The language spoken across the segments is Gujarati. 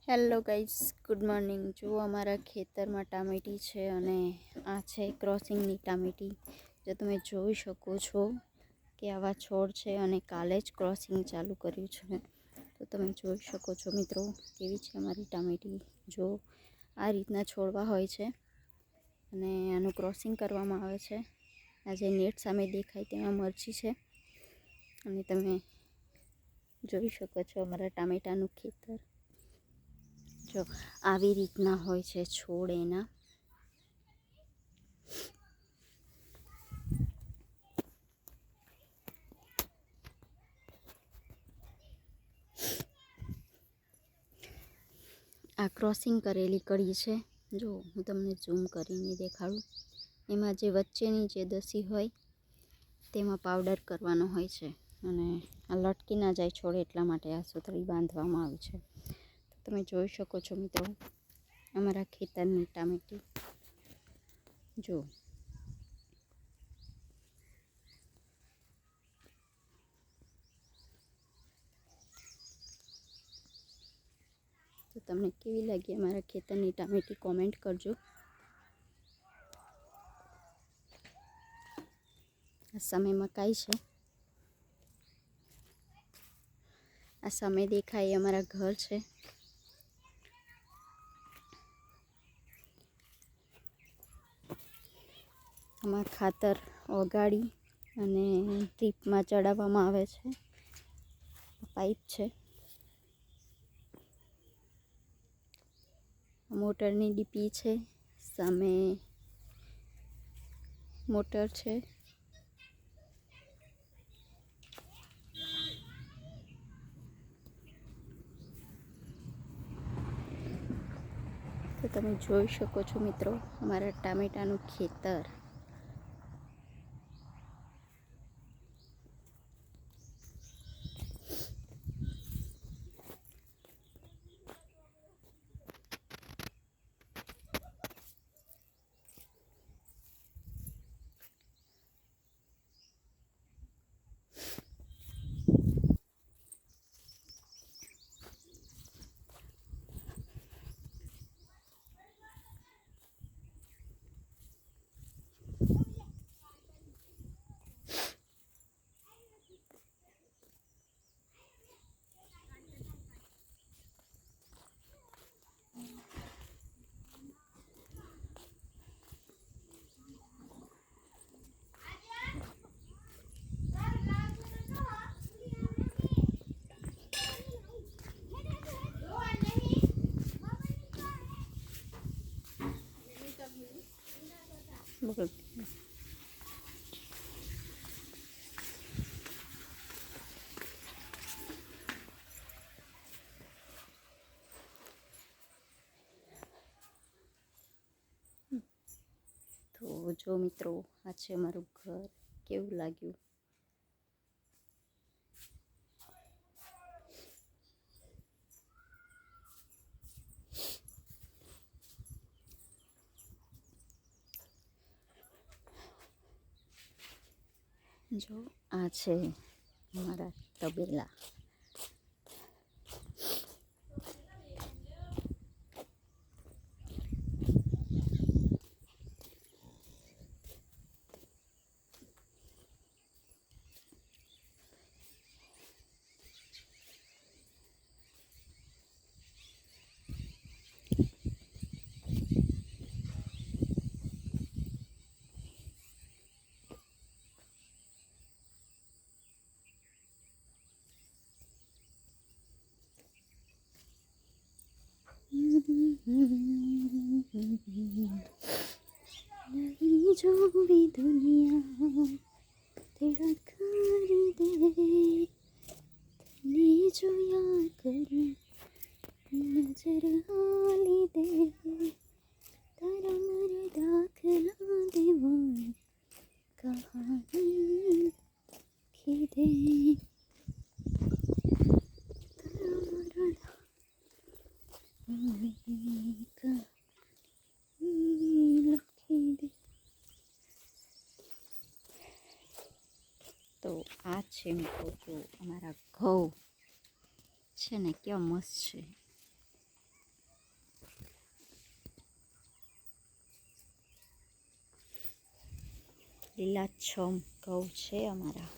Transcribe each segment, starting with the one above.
Hello guys, good morning. જો અમારા ખેતરમાં ટામેટી છે અને આ છે ક્રોસિંગની ટામેટી। જો તમે જોઈ શકો છો કે આવા છોડ છે અને કાલે જ ક્રોસિંગ ચાલુ કર્યું છે। તો તમે જોઈ શકો છો મિત્રો કેવી છે અમારી ટામેટી। જો આ રીતના છોડવા હોય છે અને આનું ક્રોસિંગ કરવામાં આવે છે। આ જે નેટ સામે દેખાય તેમાં મરચી છે અને તમે જોઈ શકો છો અમારા ટામેટાનું ખેતર। જો આવી રીતના હોય છે છોડ એના। આ ક્રોસિંગ કરેલી કળી છે। જો હું તમને ઝૂમ કરીને દેખાડું, એમાં જે વચ્ચેની જે દસી હોય તેમાં પાવડર કરવાનો હોય છે અને આ લટકી ના જાય છોડ એટલા માટે આ સુતળી બાંધવામાં આવી છે। તો તમે જોઈ શકો છો મિત્રો અમારા ખેતરની ટામેટી। જો તો તમને કેવી લાગી અમારા ખેતરની ટામેટી કોમેન્ટ કરજો। આ સામે મકાઈ છે, આ સામે દેખાય એ અમારા ઘર છે। આમાં ખાતર ઓગાળી અને ડ્રીપમાં ચડાવવામાં આવે છે। પાઇપ છે, મોટરની ડીપી છે, સામે મોટર છે। તો તમે જોઈ શકો છો મિત્રો અમારા ટામેટાનું ખેતર। તો જો મિત્રો આ છે અમારું ઘર, કેવું લાગ્યું? જો આ છે અમારા તબેલા। नहीं जो भी दुनिया तेरा कर दे, ने जो याद कर नजर हाली दे, तारा मर दाखला देवान कहानी की दे, तारा मर તો આ છે મિત્રો, જો અમારા ઘઉં છે ને કેવા મસ્ત છે। લીલાછમ ઘઉં છે અમારા.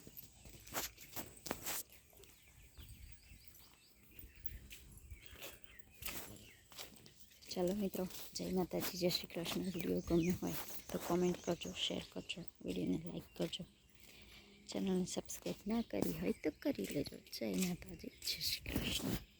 ચાલો મિત્રો, જય માતાજી, જય શ્રી કૃષ્ણ. વિડીયો ગમ્યો હોય તો કોમેન્ટ કરજો, શેર કરજો, વિડીયોને લાઈક કરજો. ચેનલને સબસ્ક્રાઈબ ના કરી હોય તો કરી લેજો. જય માતાજી, જય શ્રી કૃષ્ણ.